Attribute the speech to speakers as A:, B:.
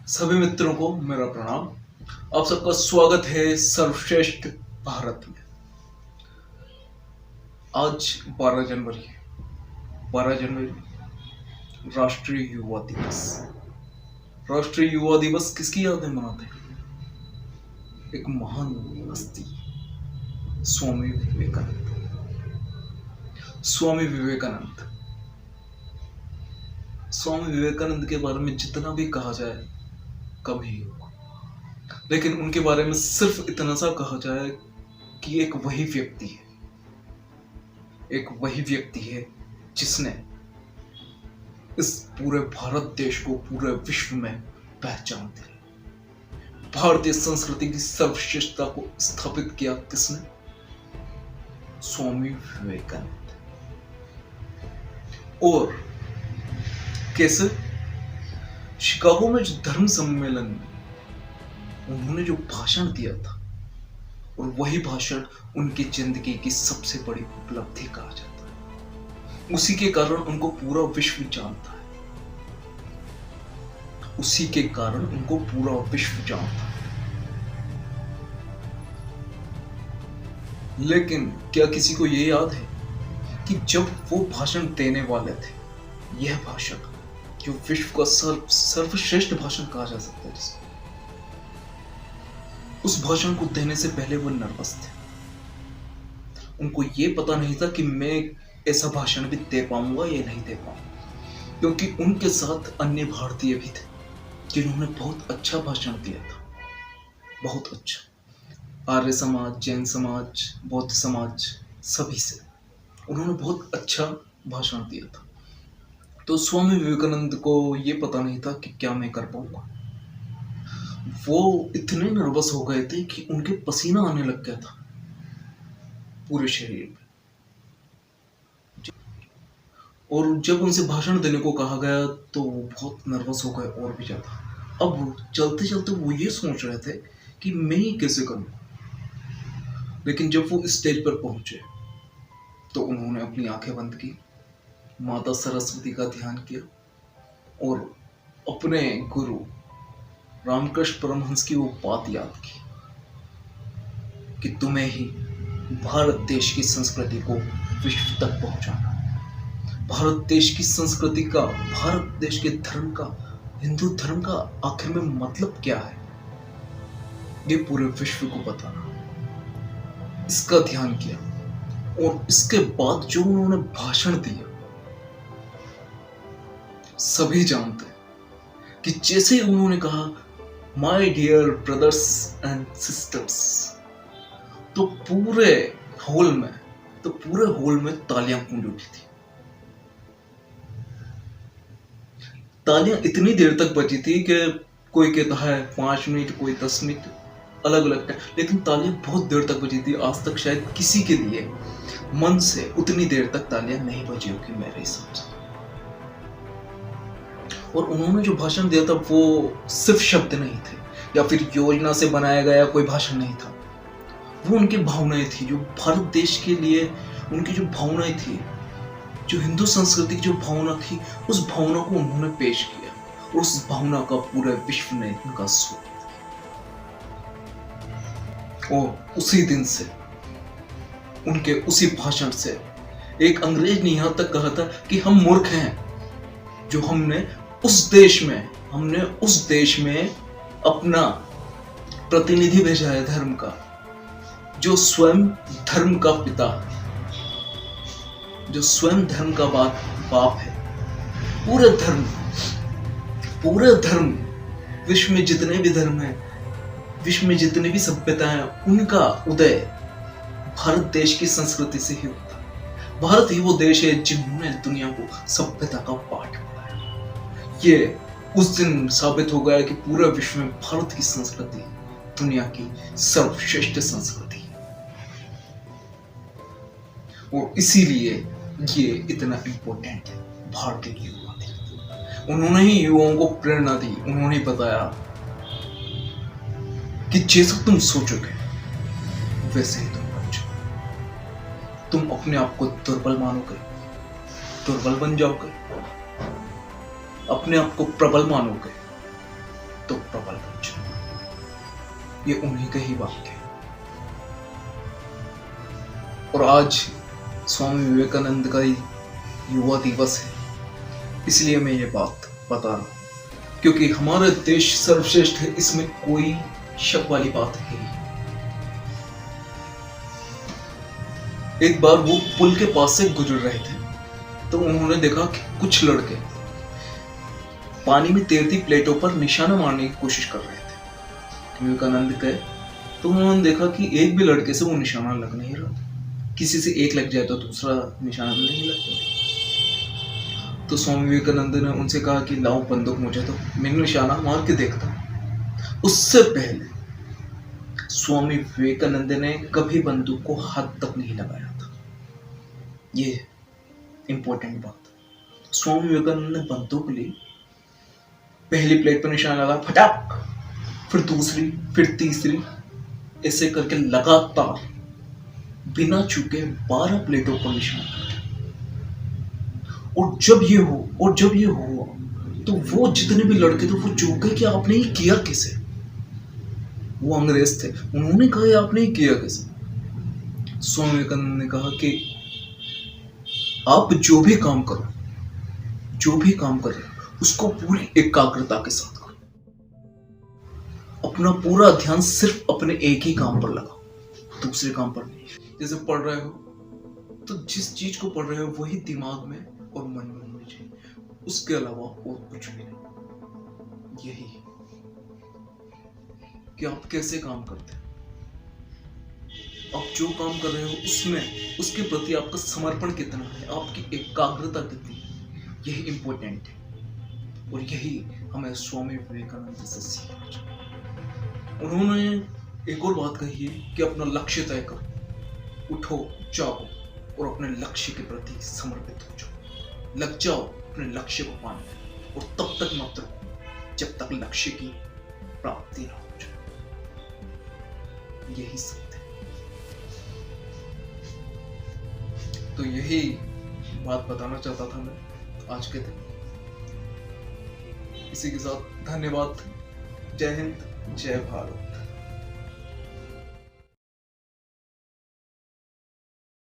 A: सभी मित्रों को मेरा प्रणाम। आप सबका स्वागत है सर्वश्रेष्ठ भारत में। आज 12 जनवरी राष्ट्रीय युवा दिवस। राष्ट्रीय युवा दिवस किसकी याद में मनाते हैं? एक महान हस्ती, स्वामी विवेकानंद। स्वामी विवेकानंद स्वामी विवेकानंद के बारे में जितना भी कहा जाए कभी होगा, लेकिन उनके बारे में सिर्फ इतना सा कहा जाए कि एक वही व्यक्ति है जिसने इस पूरे भारत देश को पूरे विश्व में पहचान दी। भारतीय संस्कृति की सर्वश्रेष्ठता को स्थापित किया किसने? स्वामी विवेकानंद। और कैसे? शिकागो में जो धर्म सम्मेलन में उन्होंने जो भाषण दिया था, और वही भाषण उनकी जिंदगी की सबसे बड़ी उपलब्धि कहा जाता है। उसी के कारण उनको पूरा विश्व जानता है। लेकिन क्या किसी को ये याद है कि जब वो भाषण देने वाले थे, यह भाषण जो विश्व का सर्वश्रेष्ठ भाषण कहा जा सकता है, जिसको उस भाषण को देने से पहले वो नर्वस थे। उनको ये पता नहीं था कि मैं ऐसा भाषण भी दे पाऊंगा या नहीं दे पाऊंगा, क्योंकि उनके साथ अन्य भारतीय भी थे जिन्होंने बहुत अच्छा भाषण दिया था। बहुत अच्छा। आर्य समाज, जैन समाज, बौद्ध समाज, सभी से उन्होंने बहुत अच्छा भाषण दिया था। तो स्वामी विवेकानंद को ये पता नहीं था कि क्या मैं कर पाऊंगा। वो इतने नर्वस हो गए थे कि उनके पसीना आने लग गया था पूरे शरीर में। और जब उनसे भाषण देने को कहा गया तो वो बहुत नर्वस हो गए और भी ज्यादा। अब चलते चलते वो ये सोच रहे थे कि मैं ही कैसे करूं। लेकिन जब वो स्टेज पर पहुंचे तो उन्होंने अपनी आंखें बंद की, माता सरस्वती का ध्यान किया और अपने गुरु रामकृष्ण परमहंस की वो बात याद की कि तुम्हें ही भारत देश की संस्कृति को विश्व तक पहुंचाना। भारत देश की संस्कृति का, भारत देश के धर्म का, हिंदू धर्म का आखिर में मतलब क्या है, ये पूरे विश्व को बताना। इसका ध्यान किया और इसके बाद जो उन्होंने भाषण दिया, सभी जानते हैं कि जैसे ही उन्होंने कहा my dear brothers and sisters, तो पूरे हॉल में तालियां गूंज उठी थी। तालियां इतनी देर तक बजी थी कि कोई कहता है 5 मिनट, कोई 10 मिनट, अलग अलग टाइम, लेकिन तालियां बहुत देर तक बजी थी। आज तक शायद किसी के लिए मन से उतनी देर तक तालियां नहीं बजी होगी मेरे हिसाब से। और उन्होंने जो भाषण दिया था वो सिर्फ शब्द नहीं थे या फिर योजना से बनाया गया कोई भाषण नहीं था। वो उनकी भावनाएं थी, जो भारत देश के लिए उनकी जो भावनाएं थी, जो हिंदू संस्कृति की जो भावना थी, उस भावना को उन्होंने पेश किया और उस भावना का पूरे विश्व ने उनका स्वागत। और उसी दिन से, उनके उसी भाषण से एक अंग्रेज ने यहां तक कहा था कि हम मूर्ख हैं जो हमने उस देश में अपना प्रतिनिधि भेजा है धर्म का, जो स्वयं धर्म का पिता, जो स्वयं धर्म का बाप है। पूरे धर्म, विश्व में जितने भी धर्म हैं, विश्व में जितने भी सभ्यताएं हैं, उनका उदय भारत देश की संस्कृति से ही होता है। भारत ही वो देश है जिन्होंने दुनिया को सभ्यता का पाठ पढ़ाया। ये उस दिन साबित हो गया कि पूरे विश्व में भारत की संस्कृति दुनिया की सर्वश्रेष्ठ संस्कृति है। और इसीलिए ये इतना इंपॉर्टेंट है भारतीय युवा दिवस। उन्होंने ही युवाओं को प्रेरणा दी। उन्होंने बताया कि जैसा तुम सोचोगे वैसे ही तुम बनो। तुम अपने आप को दुर्बल मानोगे दुर्बल बन जाओगे, अपने आप को प्रबल मानोगे तो प्रबल बन जाओगे। ये उन्हीं के ही वाक्य है। और आज स्वामी विवेकानंद का युवा दिवस है, इसलिए मैं ये बात बता रहा हूं, क्योंकि हमारा देश सर्वश्रेष्ठ है, इसमें कोई शक वाली बात है ही। एक बार वो पुल के पास से गुजर रहे थे, तो उन्होंने देखा कि कुछ लड़के पानी में तैरती प्लेटों पर निशाना मारने की कोशिश कर रहे थे। विवेकानंद गए तो उन्होंने देखा कि एक भी लड़के से वो निशाना लग नहीं रहा। किसी से एक लग जाए तो दूसरा निशाना नहीं लगता। तो स्वामी विवेकानंद ने उनसे कहा कि लाओ बंदूक मुझे, तो मैं निशाना मार के देखता हूं। उससे पहले स्वामी विवेकानंद ने कभी बंदूक को हाथ तक नहीं लगाया था। ये इंपॉर्टेंट बात। स्वामी विवेकानंद ने बंदूक ली, पहली प्लेट पर निशाना लगा, फटाक, फिर दूसरी, फिर तीसरी, ऐसे करके लगातार बिना चूके 12 प्लेटों पर निशाना लगाया। और जब ये हुआ तो वो जितने भी लड़के थे वो चौंके कि आपने ये किया कैसे। वो अंग्रेज थे, उन्होंने कहा आपने ये किया कैसे। स्वामी विवेकानंद ने कहा कि आप जो भी काम कर रहे हो उसको पूरी एकाग्रता के साथ करो। अपना पूरा ध्यान सिर्फ अपने एक ही काम पर लगाओ, दूसरे काम पर नहीं। जैसे पढ़ रहे हो तो जिस चीज को पढ़ रहे हो वही दिमाग में और मन में होनी चाहिए, उसके अलावा और कुछ भी नहीं। यही कि आप कैसे काम करते हैं, आप जो काम कर रहे हो उसमें उसके प्रति आपका समर्पण कितना है, आपकी एकाग्रता कितनी है, यही इंपॉर्टेंट है। और यही हमें स्वामी विवेकानंद से सीखना चाहिए। उन्होंने एक और बात कही है कि अपना लक्ष्य तय करो, उठो, जाओ और अपने लक्ष्य के प्रति समर्पित हो जाओ। लग जाओ अपने लक्ष्य को पाने, और तब तक मत रुको जब तक लक्ष्य की प्राप्ति ना हो जाए। यही सत्य है। तो यही बात बताना चाहता था मैं आज के दिन। इसी के साथ धन्यवाद। जय हिंद, जय भारत।